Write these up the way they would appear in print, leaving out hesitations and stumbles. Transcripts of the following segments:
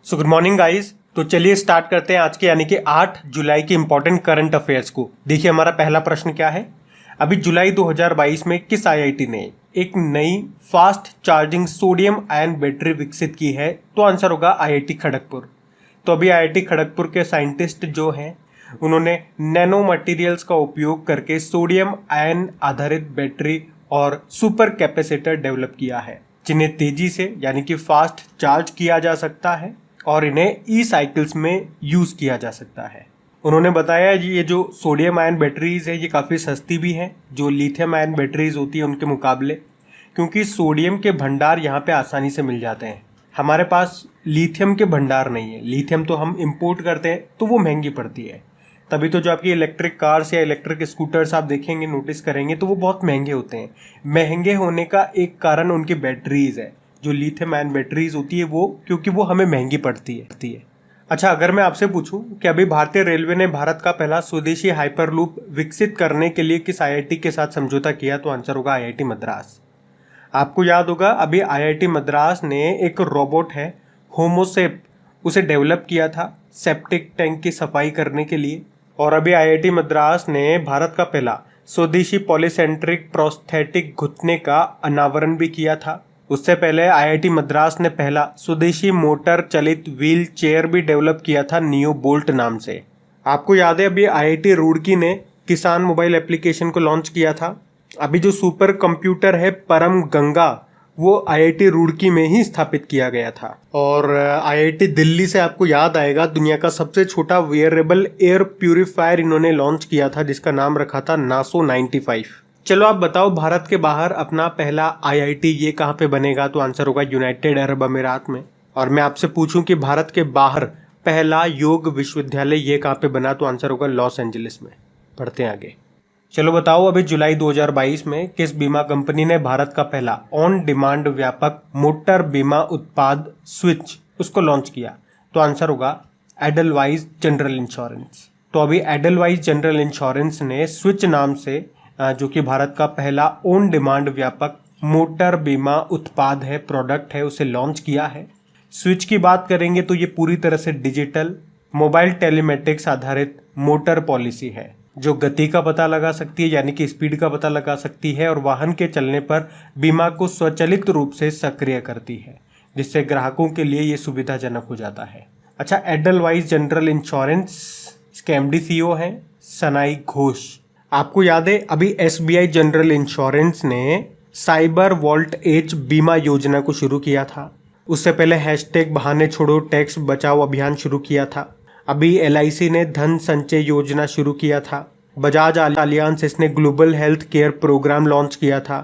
So good morning guys. तो चलिए start करते हैं आज के यानी कि 8 जुलाई के इंपॉर्टेंट करंट अफेयर्स को। देखिए हमारा पहला प्रश्न क्या है। अभी जुलाई 2022 में किस आईआईटी ने एक नई fast charging sodium ion battery विकसित की है? तो आंसर होगा आईआईटी खड़गपुर। तो अभी आईआईटी खड़गपुर के साइंटिस्ट जो हैं उन्होंने नैनो मटेरियल्स का उपयोग करके सोडियम आयन आधारित बैटरी और सुपर कैपेसिटर डेवलप किया है, जिन्हें तेजी से यानी कि फास्ट चार्ज किया जा सकता है और इन्हें ई साइकिल्स में यूज किया जा सकता है। उन्होंने बताया ये जो सोडियम आयन बैटरीज है ये काफ़ी सस्ती भी हैं जो लिथियम आयन बैटरीज होती है उनके मुकाबले, क्योंकि सोडियम के भंडार यहाँ पे आसानी से मिल जाते हैं। हमारे पास लिथियम के भंडार नहीं है, लिथियम तो हम इंपोर्ट करते हैं तो वो महंगी पड़ती है। तभी तो जो आपकी इलेक्ट्रिक कार्स या इलेक्ट्रिक स्कूटर्स आप देखेंगे, नोटिस करेंगे तो वो बहुत महंगे होते हैं। महंगे होने का एक कारण उनकी बैटरीज है, जो लिथियम आयन बैटरीज होती है वो, क्योंकि वो हमें महंगी पड़ती है। अच्छा, अगर मैं आपसे पूछूं कि अभी भारतीय रेलवे ने भारत का पहला स्वदेशी हाइपरलूप विकसित करने के लिए किस आईआईटी के साथ समझौता किया, तो आंसर होगा आईआईटी मद्रास। आपको याद होगा अभी आईआईटी मद्रास ने एक रोबोट है होमोसेप, उसे डेवलप किया था सेप्टिक टैंक की सफाई करने के लिए। और अभी आईआईटी मद्रास ने भारत का पहला स्वदेशी पॉलीसेंट्रिक प्रोस्थेटिक घुटने का अनावरण भी किया था। उससे पहले आईआईटी मद्रास ने पहला स्वदेशी मोटर चलित व्हील चेयर भी डेवलप किया था नियो बोल्ट नाम से। आपको याद है अभी आईआईटी रुड़की ने किसान मोबाइल एप्लीकेशन को लॉन्च किया था। अभी जो सुपर कंप्यूटर है परम गंगा, वो आईआईटी रुड़की में ही स्थापित किया गया था। और आईआईटी दिल्ली से आपको याद आएगा दुनिया का सबसे छोटा वेयरेबल एयर प्यूरिफायर इन्होंने लॉन्च किया था, जिसका नाम रखा था नासो 95। चलो आप बताओ, भारत के बाहर अपना पहला आईआईटी ये कहाँ पे बनेगा, तो आंसर होगा यूनाइटेड अरब अमीरात में। और मैं आपसे पूछूं कि भारत के बाहर पहला योग विश्वविद्यालय ये कहाँ पे बना, तो आंसर होगा लॉस एंजलिस में। पढ़ते हैं आगे। चलो बताओ, अभी जुलाई 2022 में किस बीमा कंपनी ने भारत का पहला ऑन डिमांड व्यापक मोटर बीमा उत्पाद स्विच उसको लॉन्च किया, तो आंसर होगा एडलवाइज जनरल इंश्योरेंस। तो अभी एडलवाइज जनरल इंश्योरेंस ने स्विच नाम से जो कि भारत का पहला ऑन डिमांड व्यापक मोटर बीमा उत्पाद है, प्रोडक्ट है, उसे लॉन्च किया है। स्विच की बात करेंगे तो ये पूरी तरह से डिजिटल मोबाइल टेलीमेटिक्स आधारित मोटर पॉलिसी है, जो गति का पता लगा सकती है यानी कि स्पीड का पता लगा सकती है और वाहन के चलने पर बीमा को स्वचालित रूप से सक्रिय करती है, जिससे ग्राहकों के लिए ये सुविधाजनक हो जाता है। अच्छा, एडलवाइज जनरल इंश्योरेंस, इसके एमडी सीईओ हैं सनाई घोष। आपको याद है अभी एसबीआई जनरल इंश्योरेंस ने साइबर वॉल्ट एज बीमा योजना को शुरू किया था। उससे पहले हैशटैग बहाने छोड़ो टैक्स बचाओ अभियान शुरू किया था। अभी एलआईसी ने धन संचय योजना शुरू किया था। बजाज अलियांस इसने global health care program launch किया था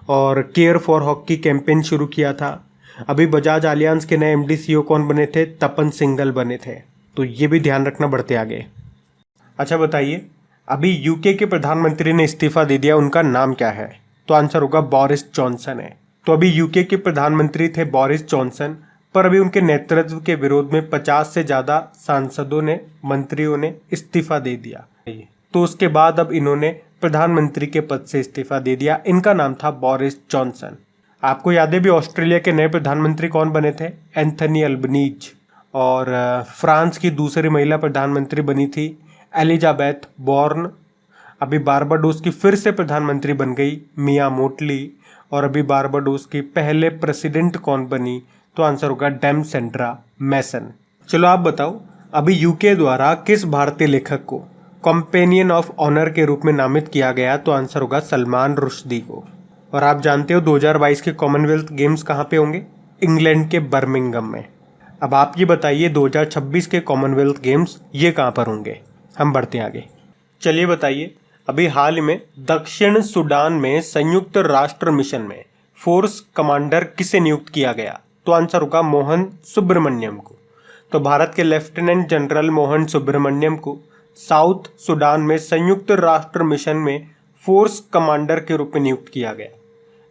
और केयर फॉर हॉकी कैंपेन शुरू किया था। अभी बजाज अलियांस के नए एमडी सीईओ कौन बने थे? तपन सिंघल बने थे, तो ये भी ध्यान रखना। बढ़ते आगे। अच्छा बताइए, अभी यूके के प्रधानमंत्री ने इस्तीफा दे दिया, उनका नाम क्या है? तो आंसर होगा बोरिस जॉनसन है। तो अभी यूके के प्रधानमंत्री थे बोरिस जॉनसन, पर अभी उनके नेतृत्व के विरोध में 50 से ज़्यादा सांसदों ने, मंत्रियों ने इस्तीफा दे दिया। तो उसके बाद अब इन्होंने प्रधानमंत्री के पद से इस्तीफा दे दिया। इनका नाम था बोरिस जॉनसन। आपको याद है भी ऑस्ट्रेलिया के नए प्रधानमंत्री कौन बने थे? Anthony Albanese. और फ्रांस की दूसरी महिला प्रधानमंत्री बनी थी एलिजाबेथ बोर्न। अभी बारबाडोस की फिर से प्रधानमंत्री बन गई मिया मोटली। और अभी बारबाडोस की पहले प्रेसिडेंट कौन बनी? तो आंसर होगा डेमसेंड्रा मैसन। चलो आप बताओ, अभी यूके द्वारा किस भारतीय लेखक को कंपेनियन ऑफ ऑनर के रूप में नामित किया गया? तो आंसर होगा सलमान रुश्दी को। और आप जानते हो 2022 के कॉमनवेल्थ गेम्स कहाँ पे होंगे? इंग्लैंड के बर्मिंघम में। अब आप ये बताइए 2026 के कॉमनवेल्थ गेम्स ये कहाँ पर होंगे? हम बढ़ते हैं आगे। चलिए बताइए, अभी हाल ही में दक्षिण सूडान में संयुक्त राष्ट्र मिशन में फोर्स कमांडर किसे नियुक्त किया गया? तो आंसर होगा मोहन सुब्रमण्यम को। तो भारत के लेफ्टिनेंट जनरल मोहन सुब्रमण्यम को साउथ सूडान में संयुक्त राष्ट्र मिशन में फोर्स कमांडर के रूप में नियुक्त किया गया।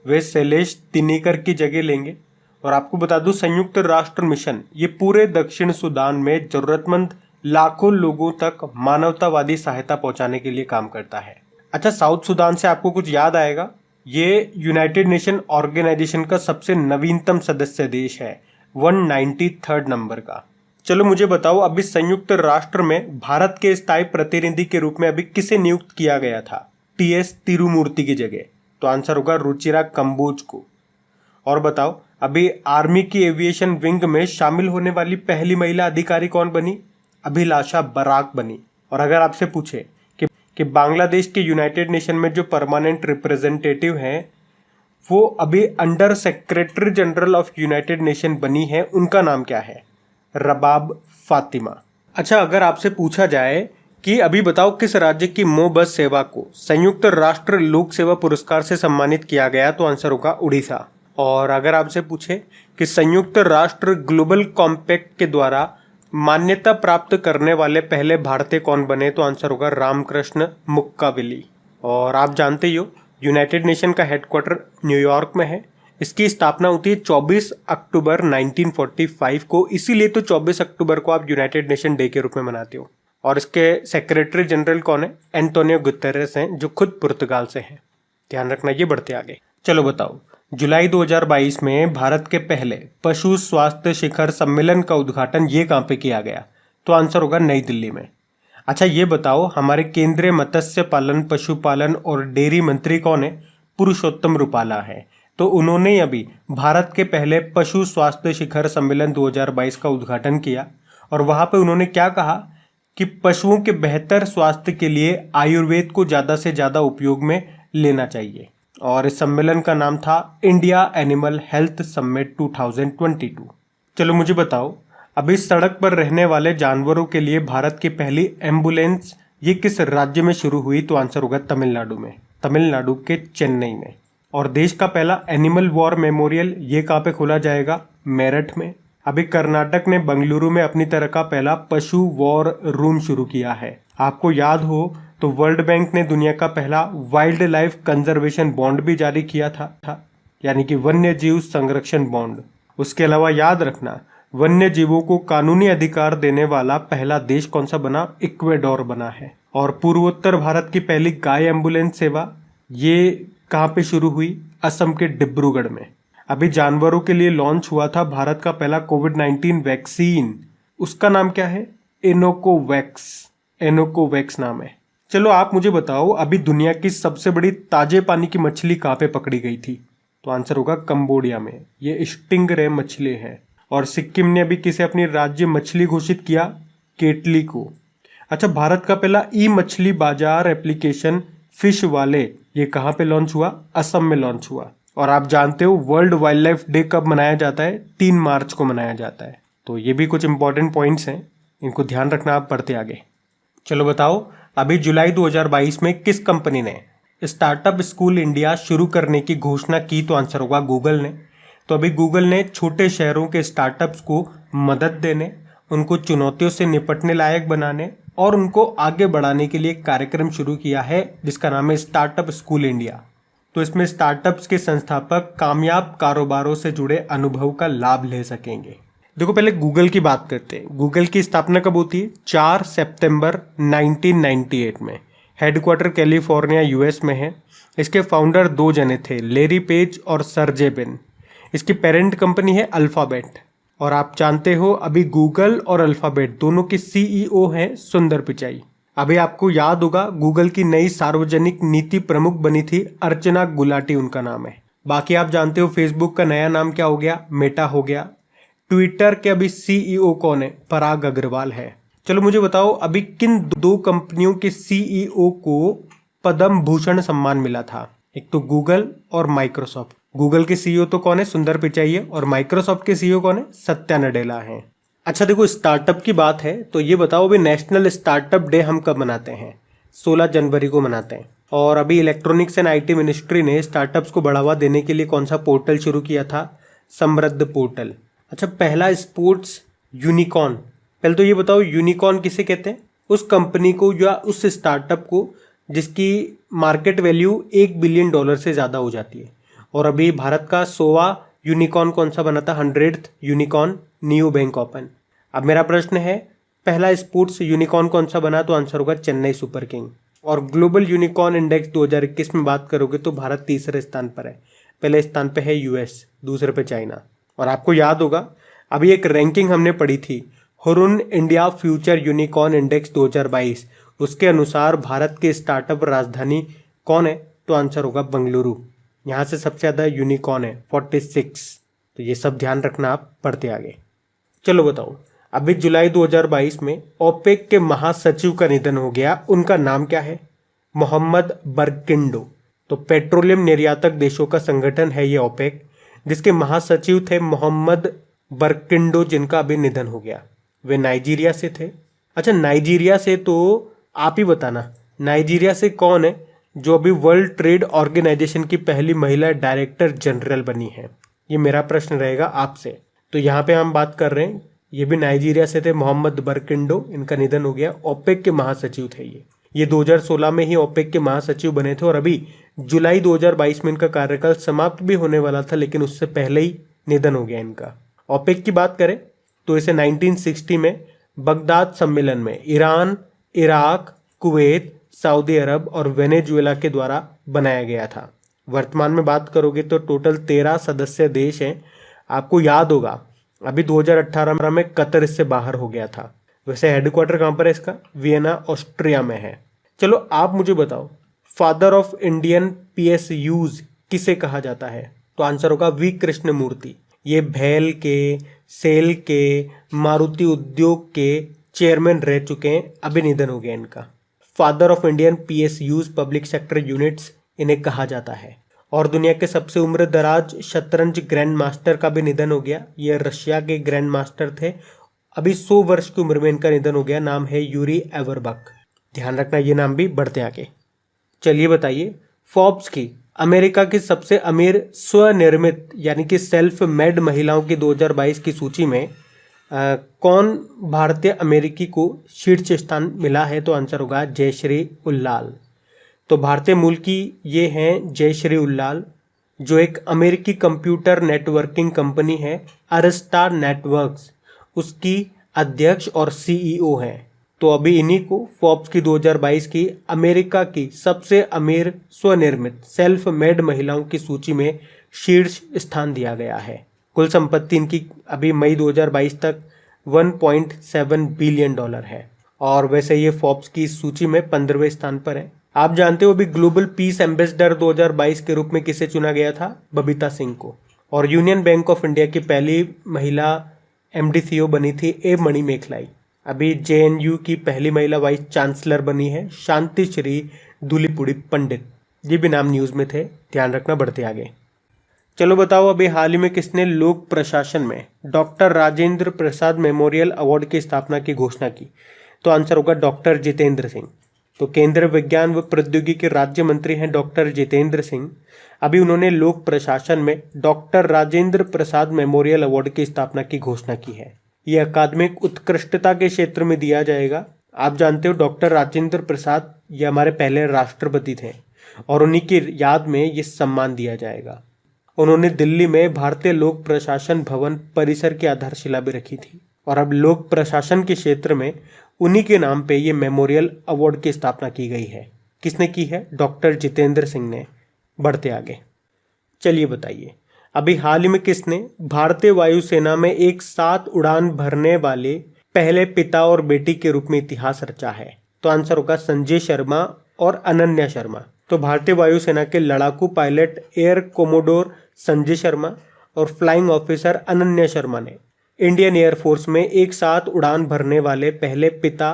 वे शैलेश तिनीकर की जगह लेंगे। और आपको बता दूं, संयुक्त राष्ट्र मिशन ये पूरे दक्षिण सूडान में जरूरतमंद लाखों लोगों तक मानवतावादी सहायता पहुंचाने के लिए काम करता है। अच्छा, साउथ सूडान से आपको कुछ याद आएगा, ये यूनाइटेड नेशन ऑर्गेनाइजेशन का सबसे नवीनतम सदस्य देश है। 193rd नंबर का। चलो मुझे बताओ, अभी संयुक्त राष्ट्र में भारत के स्थायी प्रतिनिधि के रूप में अभी किसे नियुक्त किया गया था टीएस तिरुमूर्ति की जगह? तो आंसर होगा रुचिरा कंबोज को। और बताओ, अभी आर्मी की एविएशन विंग में शामिल होने वाली पहली महिला अधिकारी कौन बनी? अभिलाषा बराक बनी। और अगर आपसे पूछे कि बांग्लादेश के यूनाइटेड नेशन में जो परमानेंट रिप्रेजेंटेटिव हैं वो अभी under secretary general of United nation बनी है, उनका नाम क्या है? रबाब फातिमा। अच्छा, अगर आपसे पूछा जाए कि अभी बताओ किस राज्य की मो बस सेवा को संयुक्त राष्ट्र लोक सेवा पुरस्कार से सम्मानित किया गया? तो आंसर होगा उड़ीसा। और अगर आपसे पूछे कि संयुक्त राष्ट्र ग्लोबल कॉम्पैक्ट के द्वारा मान्यता प्राप्त करने वाले पहले भारतीय कौन बने? तो आंसर होगा रामकृष्ण मुक्काविली। और आप जानते ही हो, यूनाइटेड नेशन का हेडक्वार्टर न्यूयॉर्क में है। इसकी स्थापना होती है 24 अक्टूबर 1945 को, इसीलिए तो 24 अक्टूबर को आप यूनाइटेड नेशन डे के रूप में मनाते हो। और इसके सेक्रेटरी जनरल कौन है? एंटोनियो गुतेरेस हैं, जो खुद पुर्तगाल से हैं। ध्यान रखना। ये बढ़ते आगे। चलो बताओ, जुलाई 2022 में भारत के पहले पशु स्वास्थ्य शिखर सम्मेलन का उद्घाटन ये कहाँ पे किया गया? तो आंसर होगा नई दिल्ली में। अच्छा, ये बताओ, हमारे केंद्रीय मत्स्य पालन, पशुपालन और डेयरी मंत्री कौन है? पुरुषोत्तम रुपाला है। तो उन्होंने अभी भारत के पहले पशु स्वास्थ्य शिखर सम्मेलन 2022 का उद्घाटन किया। और वहाँ पे उन्होंने क्या कहा कि पशुओं के बेहतर स्वास्थ्य के लिए आयुर्वेद को ज़्यादा से ज़्यादा उपयोग में लेना चाहिए। और इस सम्मेलन का नाम था इंडिया एनिमल हेल्थ समिट 2022। चलो मुझे बताओ, अभी सड़क पर रहने वाले जानवरों के लिए भारत की पहली एम्बुलेंस ये किस राज्य में शुरू हुई? तो आंसर होगा तमिलनाडु में, तमिलनाडु के चेन्नई में। और देश का पहला एनिमल वॉर मेमोरियल ये कहाँ पे खोला जाएगा? मेरठ में। अभी कर्नाटक ने बंगलुरु में अपनी तरह का पहला पशु वॉर रूम शुरू किया है। आपको याद हो तो वर्ल्ड बैंक ने दुनिया का पहला वाइल्ड लाइफ कंजर्वेशन बॉन्ड भी जारी किया था, यानी कि वन्य जीव संरक्षण बॉन्ड। उसके अलावा याद रखना, वन्य जीवों को कानूनी अधिकार देने वाला पहला देश कौन सा बना? इक्वेडोर बना है। और पूर्वोत्तर भारत की पहली गाय एम्बुलेंस सेवा ये कहाँ पे शुरू हुई? असम के डिब्रूगढ़ में। अभी जानवरों के लिए लॉन्च हुआ था भारत का पहला कोविड-19 वैक्सीन, उसका नाम क्या है? एनोकोवैक्स, एनोकोवैक्स नाम है। चलो आप मुझे बताओ, अभी दुनिया की सबसे बड़ी ताजे पानी की मछली कहाँ पे पकड़ी गई थी? तो आंसर होगा कंबोडिया में। ये स्टिंगरे मछली है। और सिक्किम ने अभी किसे अपनी राज्य मछली घोषित किया? केटली को। अच्छा, भारत का पहला ई मछली बाजार एप्लीकेशन फिश वाले ये कहाँ पे लॉन्च हुआ? असम में लॉन्च हुआ। और आप जानते हो वर्ल्ड वाइल्ड लाइफ डे कब मनाया जाता है? 3 मार्च को मनाया जाता है। तो ये भी कुछ इंपॉर्टेंट पॉइंट्स हैं, इनको ध्यान रखना। आप पढ़ते आगे। चलो बताओ, अभी जुलाई 2022 में किस कंपनी ने स्टार्टअप स्कूल इंडिया शुरू करने की घोषणा की? तो आंसर होगा गूगल ने। तो अभी गूगल ने छोटे शहरों के स्टार्टअप्स को मदद देने, उनको चुनौतियों से निपटने लायक बनाने और उनको आगे बढ़ाने के लिए एक कार्यक्रम शुरू किया है जिसका नाम है स्टार्टअप स्कूल इंडिया। तो इसमें स्टार्टअप्स के संस्थापक कामयाब कारोबारों से जुड़े अनुभव का लाभ ले सकेंगे। देखो, पहले गूगल की बात करते हैं। गूगल की स्थापना कब होती है? 4 सितंबर 1998 में। हेडक्वार्टर कैलिफोर्निया यूएस में है। इसके फाउंडर 2 जने थे, लेरी पेज और सर्जे ब्रिन। इसकी पेरेंट कंपनी है अल्फाबेट। और आप जानते हो अभी गूगल और अल्फाबेट दोनों के सीईओ हैं सुंदर पिचाई। अभी आपको याद होगा गूगल की नई सार्वजनिक नीति प्रमुख बनी थी अर्चना गुलाटी, उनका नाम है। बाकी आप जानते हो फेसबुक का नया नाम क्या हो गया? मेटा हो गया। ट्विटर के अभी सीईओ कौन है? पराग अग्रवाल है। चलो मुझे बताओ, अभी किन 2 कंपनियों के सीईओ को पद्म भूषण सम्मान मिला था? एक तो गूगल और माइक्रोसॉफ्ट। गूगल के सीईओ तो कौन है? सुंदर पिचाई है। और माइक्रोसॉफ्ट के सीईओ कौन है? सत्या नडेला है। अच्छा देखो, स्टार्टअप की बात है तो ये बताओ, अभी नेशनल स्टार्टअप डे हम कब मनाते हैं? 16 जनवरी को मनाते हैं। और अभी इलेक्ट्रॉनिक्स एंड आईटी मिनिस्ट्री ने स्टार्टअप्स को बढ़ावा देने के लिए कौन सा पोर्टल शुरू किया था? समृद्ध पोर्टल। अच्छा, पहला स्पोर्ट्स यूनिकॉर्न। पहले तो ये बताओ, यूनिकॉर्न किसे कहते हैं? उस कंपनी को या उस स्टार्टअप को जिसकी मार्केट वैल्यू $1 बिलियन से ज़्यादा हो जाती है। और अभी भारत का 100वां यूनिकॉर्न कौन सा बना था? 100th unicorn neo bank open. अब मेरा प्रश्न है, पहला स्पोर्ट्स यूनिकॉर्न कौन सा बना? तो आंसर होगा चेन्नई सुपर किंग। और ग्लोबल यूनिकॉर्न इंडेक्स 2021 में बात करोगे तो भारत तीसरे स्थान पर है। पहले स्थान पे है यूएस, दूसरे पे चाइना। और आपको याद होगा अभी एक रैंकिंग हमने पढ़ी थी, Hurun India future unicorn index 2022, उसके अनुसार भारत की स्टार्टअप राजधानी कौन है? तो आंसर होगा बेंगलुरु। यहाँ से सबसे ज़्यादा यूनिकॉर्न है 46। तो ये सब ध्यान रखना, आप पढ़ते आगे। चलो बताओ, अभी जुलाई 2022 में ओपेक के महासचिव का निधन हो गया, उनका नाम क्या है? मोहम्मद बरकिंडो। तो पेट्रोलियम निर्यातक देशों का संगठन है ये ओपेक, जिसके महासचिव थे मोहम्मद बरकिंडो, जिनका अभी निधन हो गया। वे नाइजीरिया से थे। अच्छा, नाइजीरिया से तो आप ही बताना, नाइजीरिया से कौन है जो अभी वर्ल्ड ट्रेड ऑर्गेनाइजेशन की पहली महिला डायरेक्टर जनरल बनी है? ये मेरा प्रश्न रहेगा आपसे। तो यहाँ पे हम बात कर रहे हैं, ये भी नाइजीरिया से थे, मोहम्मद बरकिंडो, इनका निधन हो गया। ओपेक के महासचिव थे ये 2016 में ही ओपेक के महासचिव बने थे और अभी जुलाई 2022 में इनका कार्यकाल समाप्त भी होने वाला था, लेकिन उससे पहले ही निधन हो गया इनका। ओपेक की बात करें तो इसे 1960 में बगदाद सम्मेलन में ईरान, इराक, कुवैत, सऊदी अरब और वेनेजुएला के द्वारा बनाया गया था। वर्तमान में बात करोगे तो टोटल 13 सदस्य देश हैं। आपको याद होगा अभी 2018 में कतर इससे बाहर हो गया था। वैसे हेडक्वार्टर कहाँ पर है इसका? वियना, ऑस्ट्रिया में है। चलो आप मुझे बताओ, फादर ऑफ इंडियन पीएसयूज किसे कहा जाता है? तो आंसर होगा वी कृष्णमूर्ति। ये भेल के, सेल के, मारुति उद्योग के चेयरमैन रह चुके हैं, अभी निधन हो गया इनका। Father of Indian PSUs, public sector units, इन्हें कहा जाता है। और दुनिया के सबसे उम्र दराज शतरंज ग्रैंड मास्टर का भी निधन हो गया। ये रशिया के ग्रैंड मास्टर थे, अभी 100 वर्ष की उम्र में इनका निधन हो गया। नाम है यूरी एवरबक। ध्यान रखना, ये नाम भी बढ़ते आगे। चलिए बताइए, फोर्ब्स की अमेरिका की सबसे अमीर स्वनिर्मित यानी कि सेल्फ मेड महिलाओं की 2022 की सूची में कौन भारतीय अमेरिकी को शीर्ष स्थान मिला है? तो आंसर होगा जयश्री उल्लाल। तो भारतीय मूल की ये हैं जयश्री उल्लाल, जो एक अमेरिकी कंप्यूटर नेटवर्किंग कंपनी है अरस्टा नेटवर्क्स, उसकी अध्यक्ष और सीईओ हैं। तो अभी इन्हीं को फोर्ब्स की 2022 की अमेरिका की सबसे अमीर स्वनिर्मित सेल्फ मेड महिलाओं की सूची में शीर्ष स्थान दिया गया है। कुल संपत्ति इनकी अभी मई 2022 तक 1.7 बिलियन डॉलर है। और वैसे ये फोर्ब्स की सूची में 15वें स्थान पर है। आप जानते हो अभी ग्लोबल पीस एम्बेसडर 2022 के रूप में किसे चुना गया था? बबीता सिंह को। और यूनियन बैंक ऑफ इंडिया की पहली महिला एमडी/सीईओ बनी थी ए मणिमेखलाई। अभी जेएनयू की पहली महिला वाइस चांसलर बनी है शांति श्री धूलीपुड़ी पंडित। ये भी नाम न्यूज में थे, ध्यान रखना। बढ़ते आगे। चलो बताओ, अभी हाल ही में किसने लोक प्रशासन में doctor Rajendra Prasad memorial award की स्थापना की घोषणा की? तो आंसर होगा डॉक्टर जितेंद्र सिंह। तो केंद्रीय विज्ञान व प्रौद्योगिकी राज्य मंत्री हैं डॉक्टर जितेंद्र सिंह। अभी उन्होंने लोक प्रशासन में doctor Rajendra Prasad memorial award की स्थापना की घोषणा की है। ये अकादमिक उत्कृष्टता के क्षेत्र में दिया जाएगा। आप जानते हो डॉक्टर राजेंद्र प्रसाद ये हमारे पहले राष्ट्रपति थे और उन्हीं की याद में ये सम्मान दिया जाएगा। उन्होंने दिल्ली में भारतीय लोक प्रशासन भवन परिसर की आधारशिला भी रखी थी और अब लोक प्रशासन के क्षेत्र में उन्हीं के नाम पे ये मेमोरियल अवार्ड की स्थापना की गई है। किसने की है? डॉक्टर जितेंद्र सिंह ने। बढ़ते आगे। चलिए बताइए, अभी हाल ही में किसने भारतीय वायुसेना में एक साथ उड़ान भरने वाले पहले पिता और बेटी के रूप में इतिहास रचा है? तो आंसर होगा संजय शर्मा और अनन्या शर्मा। तो भारतीय वायुसेना के लड़ाकू pilot air commodore Sanjay Sharma और फ्लाइंग ऑफिसर अनन्या शर्मा ने इंडियन एयरफोर्स में एक साथ उड़ान भरने वाले पहले पिता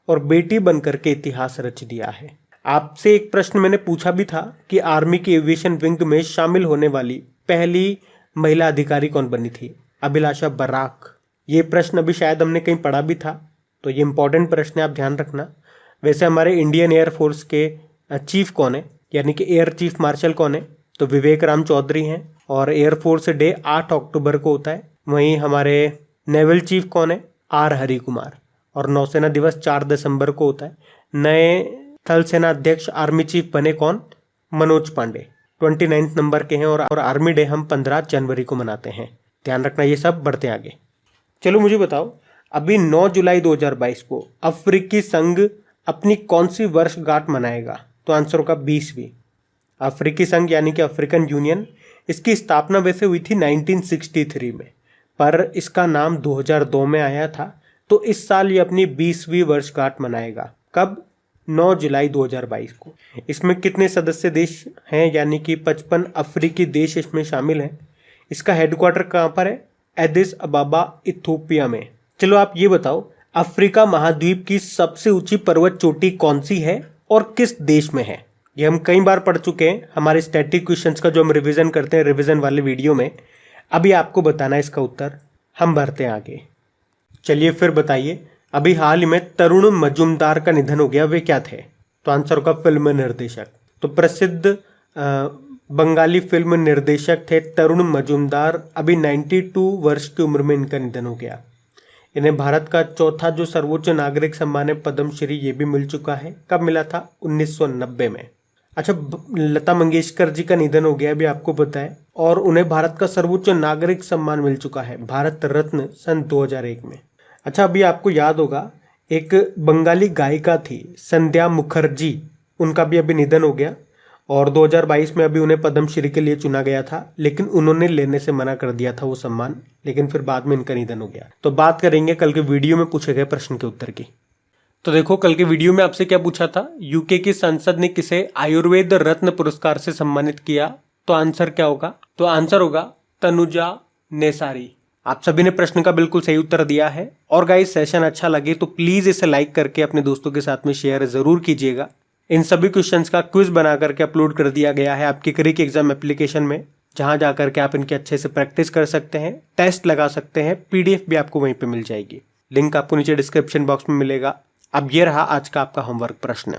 और बेटी बनकर के इतिहास रच दिया है। आपसे एक प्रश्न मैंने पूछा भी था कि आर्मी की एविएशन विंग में शामिल होने वाली पहली महिला अधिकारी कौन बनी थी? अभिलाषा बराक। ये प्रश्न अभी शायद हमने कहीं पढ़ा भी था, तो ये इंपॉर्टेंट प्रश्न है, आप ध्यान रखना। वैसे हमारे इंडियन एयरफोर्स के चीफ कौन है, यानी कि एयर चीफ मार्शल कौन है? तो विवेक राम चौधरी हैं और एयरफोर्स डे 8 अक्टूबर को होता है। वहीं हमारे नेवल चीफ कौन है? आर हरि कुमार। और नौसेना दिवस 4 दिसंबर को होता है। नए थल सेना अध्यक्ष आर्मी चीफ बने कौन? मनोज पांडे, 29 नंबर के हैं। और आर्मी डे हम 15 जनवरी को मनाते हैं, ध्यान रखना ये सब। बढ़ते आगे। चलो मुझे बताओ, अभी 9 जुलाई 2022 को अफ्रीकी संघ अपनी कौन सी वर्षगांठ मनाएगा? तो आंसर होगा 20वीं। अफ्रीकी संघ यानी कि अफ्रीकन यूनियन, इसकी स्थापना वैसे हुई थी 1963 में, पर इसका नाम 2002 में आया था। तो इस साल ये अपनी 20वीं वर्षगांठ मनाएगा। कब? 9 जुलाई 2022 को। इसमें कितने सदस्य देश हैं, यानी कि 55 अफ्रीकी देश इसमें शामिल हैं। इसका हेडक्वार्टर कहाँ पर है? एडिस अबाबा, इथियोपिया में। चलो आप ये बताओ, अफ्रीका महाद्वीप की सबसे ऊंची पर्वत चोटी कौन सी है और किस देश में है? ये हम कई बार पढ़ चुके हैं हमारे स्टैटिक क्वेश्चंस का, जो हम रिवीजन करते हैं रिवीजन वाले वीडियो में। अभी आपको बताना है इसका उत्तर, हम भरते हैं आगे। चलिए फिर बताइए, अभी हाल ही में तरुण मजूमदार का निधन हो गया, वे क्या थे? तो आंसर होगा फिल्म निर्देशक। तो प्रसिद्ध बंगाली फिल्म निर्देशक थे तरुण मजूमदार। अभी 92 वर्ष की उम्र में इनका निधन हो गया। इन्हें भारत का चौथा जो सर्वोच्च नागरिक सम्मान है पद्मश्री, ये भी मिल चुका है। कब मिला था? 1990 में। अच्छा, लता मंगेशकर जी का निधन हो गया, अभी आपको पता है, और उन्हें भारत का सर्वोच्च नागरिक सम्मान मिल चुका है, भारत रत्न, सन 2001 में। अच्छा, अभी आपको याद होगा एक बंगाली गायिका थी संध्या मुखर्जी, उनका भी अभी निधन हो गया और 2022 में अभी उन्हें पद्मश्री के लिए चुना गया था, लेकिन उन्होंने लेने से मना कर दिया था वो सम्मान, लेकिन फिर बाद में इनका निधन हो गया। तो बात करेंगे कल के वीडियो में पूछे गए प्रश्न के उत्तर की। तो देखो, कल के वीडियो में आपसे क्या पूछा था, यूके की संसद ने किसे आयुर्वेद रत्न पुरस्कार से सम्मानित किया? तो आंसर क्या होगा? तो आंसर होगा तनुजा नेसारी। आप सभी ने प्रश्न का बिल्कुल सही उत्तर दिया है। और गाइस, सेशन अच्छा लगे तो प्लीज इसे लाइक करके अपने दोस्तों के साथ में शेयर जरूर कीजिएगा। इन सभी क्वेश्चंस का क्विज बना करके अपलोड कर दिया गया है आपकी क्रिक एग्जाम एप्लीकेशन में, जहां जाकर के आप इनके अच्छे से प्रैक्टिस कर सकते हैं, टेस्ट लगा सकते हैं, पीडीएफ भी आपको वहीं पे मिल जाएगी। लिंक आपको नीचे डिस्क्रिप्शन बॉक्स में मिलेगा। अब ये रहा आज का आपका होमवर्क प्रश्न।